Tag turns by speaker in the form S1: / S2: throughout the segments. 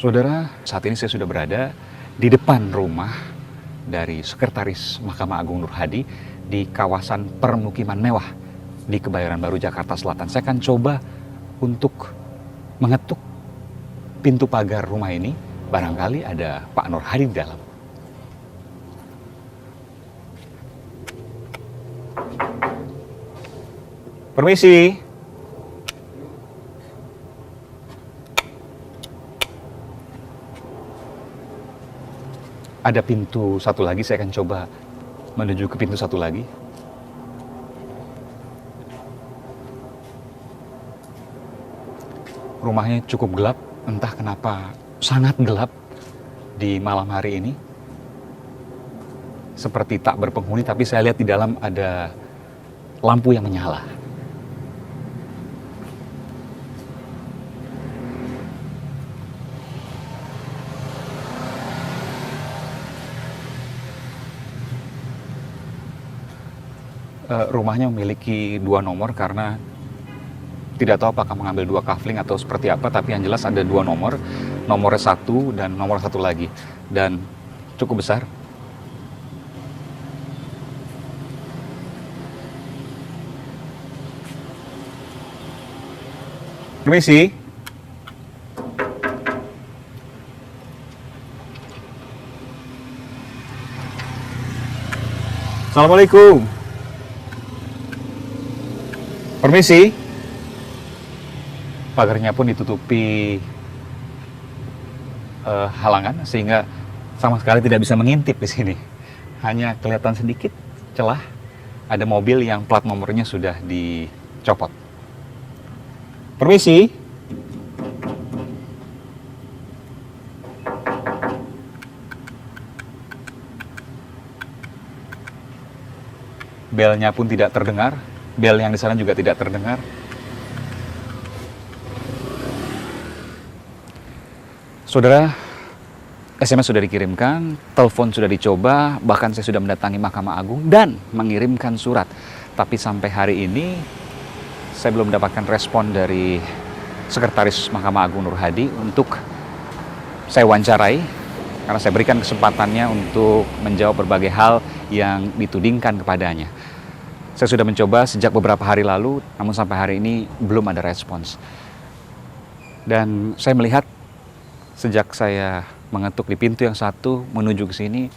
S1: Saudara, saat ini saya sudah berada di depan rumah dari Sekretaris Mahkamah Agung Nur Hadi di kawasan permukiman mewah di Kebayoran Baru, Jakarta Selatan. Saya akan coba untuk mengetuk pintu pagar rumah ini. Barangkali ada Pak Nur Hadi di dalam. Permisi. Ada pintu satu lagi, saya akan coba menuju ke pintu satu lagi. Rumahnya cukup gelap, entah kenapa sangat gelap di malam hari ini. Seperti tak berpenghuni, tapi saya lihat di dalam ada lampu yang menyala. Rumahnya memiliki 2 nomor karena tidak tahu apakah mengambil 2 kafling atau seperti apa, tapi yang jelas ada 2 nomor, nomor 1 dan nomor 1 lagi, dan cukup besar. Permisi. Assalamualaikum. Permisi. Pagarnya pun ditutupi halangan sehingga sama sekali tidak bisa mengintip di sini. Hanya kelihatan sedikit celah. Ada mobil yang plat nomornya sudah dicopot. Permisi. Belnya pun tidak terdengar. Bel yang di sana juga tidak terdengar. Saudara, SMS sudah dikirimkan, telepon sudah dicoba, bahkan saya sudah mendatangi Mahkamah Agung dan mengirimkan surat. Tapi sampai hari ini saya belum mendapatkan respon dari Sekretaris Mahkamah Agung Nur Hadi untuk saya wawancarai, karena saya berikan kesempatannya untuk menjawab berbagai hal yang ditudingkan kepadanya. Saya sudah mencoba sejak beberapa hari lalu, namun sampai hari ini belum ada respons. Dan saya melihat sejak saya mengetuk di pintu yang satu menuju ke sini,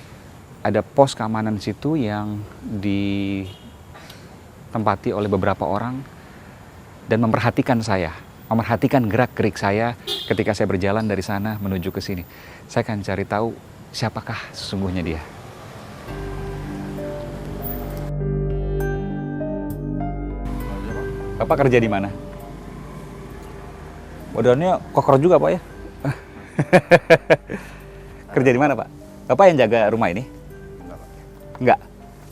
S1: ada pos keamanan di situ yang ditempati oleh beberapa orang dan memperhatikan saya, memperhatikan gerak-gerik saya ketika saya berjalan dari sana menuju ke sini. Saya akan cari tahu siapakah sesungguhnya dia. Bapak kerja di mana? Badannya kokoh juga, Pak, ya? Kerja di mana, Pak? Bapak yang jaga rumah ini? Enggak.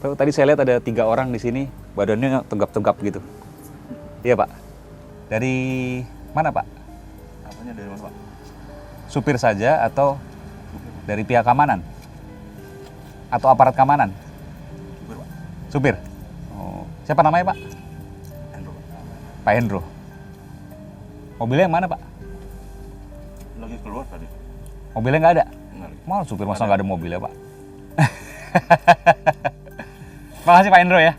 S1: Tadi saya lihat ada 3 orang di sini, badannya tegap-tegap gitu. Iya, Pak. Dari mana, Pak?
S2: Apanya dari mana, Pak?
S1: Supir saja atau dari pihak keamanan? Atau aparat keamanan?
S2: Supir, Pak.
S1: Supir? Oh. Siapa namanya, Pak?
S2: Hendro, Pak.
S1: Pak Hendro. Mobilnya yang mana, Pak?
S2: Lagi keluar tadi.
S1: Mobilnya nggak ada?
S2: Benar.
S1: Mana supir masa nggak ada mobilnya, Pak? Makasih Pak Hendro ya.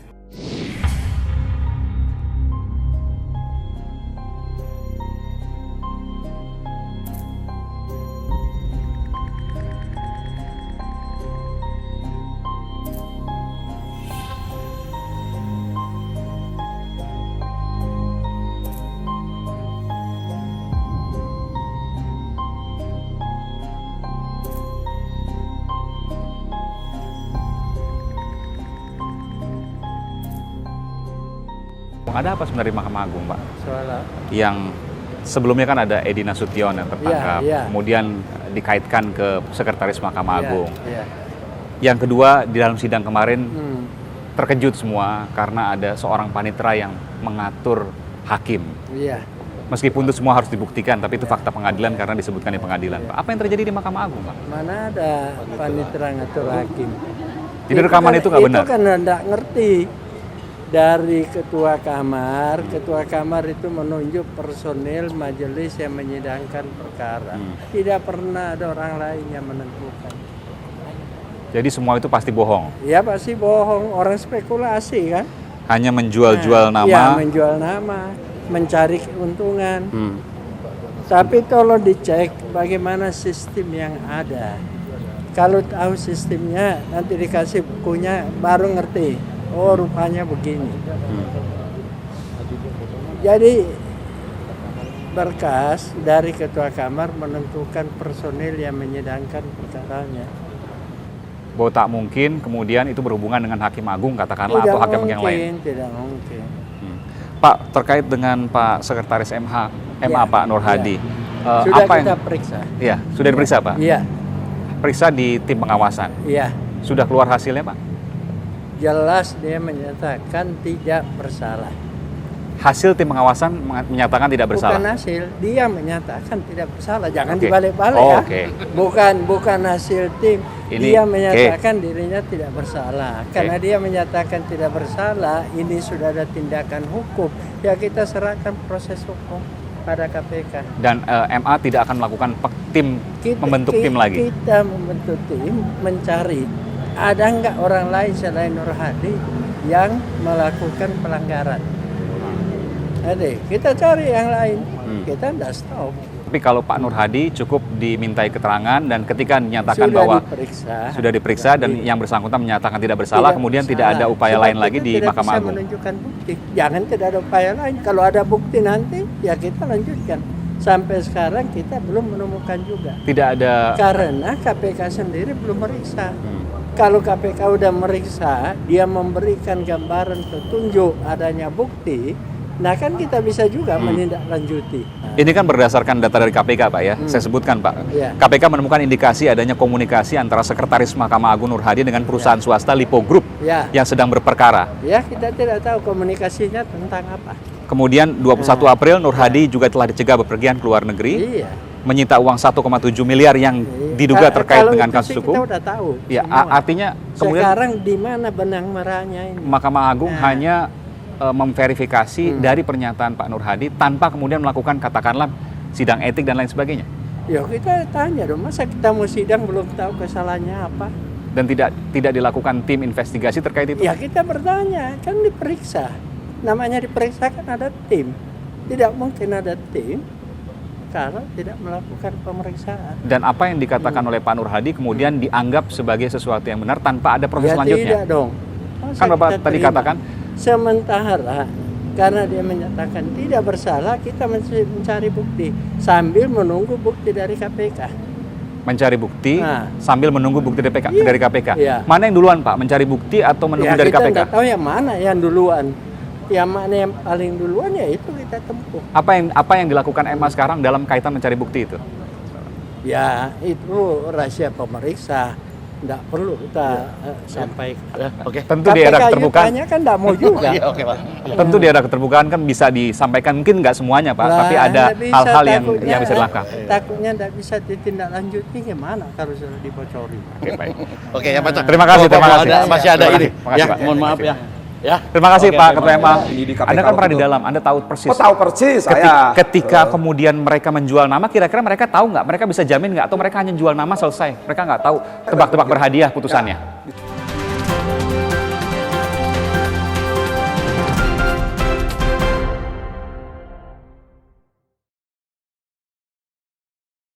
S1: Ada apa sebenarnya di Mahkamah Agung, Pak?
S3: Soal
S1: Yang sebelumnya kan ada Edi Nasution yang tertangkap,
S3: Iya.
S1: kemudian dikaitkan ke Sekretaris Mahkamah Agung.
S3: Iya.
S1: Yang kedua, di dalam sidang kemarin
S3: Hmm.
S1: terkejut semua karena ada seorang panitera yang mengatur hakim.
S3: Iya.
S1: Meskipun itu semua harus dibuktikan, tapi itu fakta pengadilan karena disebutkan di pengadilan, Pak. Apa yang terjadi di Mahkamah Agung, Pak?
S3: Mana ada panitera ngatur hakim?
S1: Jadi rekaman itu nggak benar?
S3: Itu kan enggak ngerti. dari ketua kamar itu menunjuk personil majelis yang menyidangkan perkara. Tidak pernah ada orang lain yang menentukan.
S1: Jadi semua itu pasti bohong.
S3: Ya pasti bohong, orang spekulasi kan.
S1: Hanya menjual-jual nama.
S3: Ya menjual nama, mencari keuntungan. Tapi tolong dicek bagaimana sistem yang ada. Kalau tahu sistemnya, nanti dikasih bukunya baru ngerti. Oh rupanya begini. Jadi berkas dari ketua kamar menentukan personil yang menyidangkan perkaranya.
S1: Bahwa tak mungkin kemudian itu berhubungan dengan hakim agung katakanlah atau hakim yang lain.
S3: Tidak mungkin.
S1: Pak, terkait dengan Pak Sekretaris MA Pak Nur Hadi.
S3: Sudah
S1: apa
S3: kita
S1: yang
S3: periksa.
S1: Iya, sudah diperiksa Pak?
S3: Iya.
S1: Periksa di tim pengawasan.
S3: Iya.
S1: Sudah keluar hasilnya Pak?
S3: Jelas dia menyatakan tidak bersalah.
S1: Hasil tim pengawasan menyatakan tidak bersalah.
S3: Bukan hasil, dia menyatakan tidak bersalah. Jangan
S1: Oke.
S3: dibalik-balik
S1: Oh,
S3: ya.
S1: oke.
S3: Bukan hasil tim.
S1: Ini-
S3: Dia menyatakan dirinya tidak bersalah. Karena dia menyatakan tidak bersalah, ini sudah ada tindakan hukum. Ya kita serahkan proses hukum pada KPK.
S1: Dan MA tidak akan melakukan membentuk tim lagi.
S3: Kita membentuk tim mencari ada nggak orang lain selain Nur Hadi yang melakukan pelanggaran. Jadi kita cari yang lain. Kita tidak stop.
S1: Tapi kalau Pak Nur Hadi cukup dimintai keterangan dan ketika dinyatakan bahwa sudah diperiksa dan yang bersangkutan menyatakan tidak bersalah, kemudian tidak ada upaya lain lagi di Mahkamah Agung.
S3: Menunjukkan bukti. Jangan tidak ada upaya lain. Kalau ada bukti nanti ya kita lanjutkan. Sampai sekarang kita belum menemukan juga.
S1: Tidak ada.
S3: Karena KPK sendiri belum meriksa. Kalau KPK udah meriksa, dia memberikan gambaran petunjuk adanya bukti, nah kan kita bisa juga menindaklanjuti.
S1: Ini kan berdasarkan data dari KPK Pak ya, saya sebutkan Pak.
S3: Iya.
S1: KPK menemukan indikasi adanya komunikasi antara Sekretaris Mahkamah Agung Nur Hadi dengan perusahaan swasta Lipo Group
S3: Ya,
S1: yang sedang berperkara.
S3: ya kita tidak tahu komunikasinya tentang apa.
S1: Kemudian 21 April Nur Hadi juga telah dicegah bepergian ke luar negeri,
S3: Iya.
S1: menyita uang 1,7 miliar yang diduga terkait
S3: Kalau
S1: dengan
S3: itu
S1: kasus
S3: sih
S1: hukum.
S3: Kita udah tahu.
S1: Ya,
S3: semua.
S1: artinya kemudian
S3: Sekarang di mana benang merahnya ini?
S1: Mahkamah Agung hanya memverifikasi dari pernyataan Pak Nur Hadi tanpa kemudian melakukan katakanlah sidang etik dan lain sebagainya.
S3: Ya kita tanya dong, masa kita mau sidang belum tahu kesalahannya apa?
S1: Dan tidak dilakukan tim investigasi terkait itu.
S3: Ya kita bertanya, kan diperiksa. Namanya diperiksa kan ada tim. Tidak mungkin ada tim kalau tidak melakukan pemeriksaan.
S1: Dan apa yang dikatakan oleh Pak Nur Hadi kemudian dianggap sebagai sesuatu yang benar tanpa ada proses selanjutnya.
S3: Tidak dong. Masa
S1: Kan Bapak
S3: kita
S1: tadi
S3: terima?
S1: katakan
S3: Sementara karena dia menyatakan tidak bersalah, kita mencari bukti sambil menunggu bukti dari KPK.
S1: mencari bukti sambil menunggu bukti dari KPK.
S3: Iya.
S1: Mana yang duluan Pak? Mencari bukti atau menunggu dari
S3: kita
S1: KPK?
S3: nggak tahu yang mana yang duluan. Yang mana yang paling duluan ya itu kita tempuh.
S1: Apa yang dilakukan MA sekarang dalam kaitan mencari bukti itu?
S3: Ya itu rahasia pemeriksa. Nggak perlu kita sampaikan.
S4: Oke.
S1: Tentu di era keterbukaan.
S3: kan nggak mau juga.
S4: Oke, Pak.
S1: Tentu di era keterbukaan kan bisa disampaikan, mungkin nggak semuanya Pak, tapi ada
S3: nggak bisa,
S1: hal-hal
S3: takutnya-
S1: yang bisa dilakukan.
S3: Takutnya nggak bisa ditindaklanjuti gimana kalau sudah dibocorin.
S1: Oke, baik.
S4: Oke, ya Pak.
S1: Terima kasih, terima kasih.
S4: Masih ada
S1: Terima
S4: ini.
S1: kasih, makasih,
S4: Ya,
S1: Pak.
S4: mohon maaf ya. Ya.
S1: Terima kasih
S4: Oke,
S1: Pak
S4: oke,
S1: Ketua
S4: Pak.
S1: MA.
S5: Ini di KPK
S1: Anda kan pernah di
S5: betul.
S1: dalam, Anda tahu persis.
S5: Oh, tahu persis saya.
S1: Ketika kemudian mereka menjual nama, kira-kira mereka tahu nggak? Mereka bisa jamin nggak? Atau mereka hanya jual nama selesai? Mereka nggak tahu tebak-tebak berhadiah putusannya?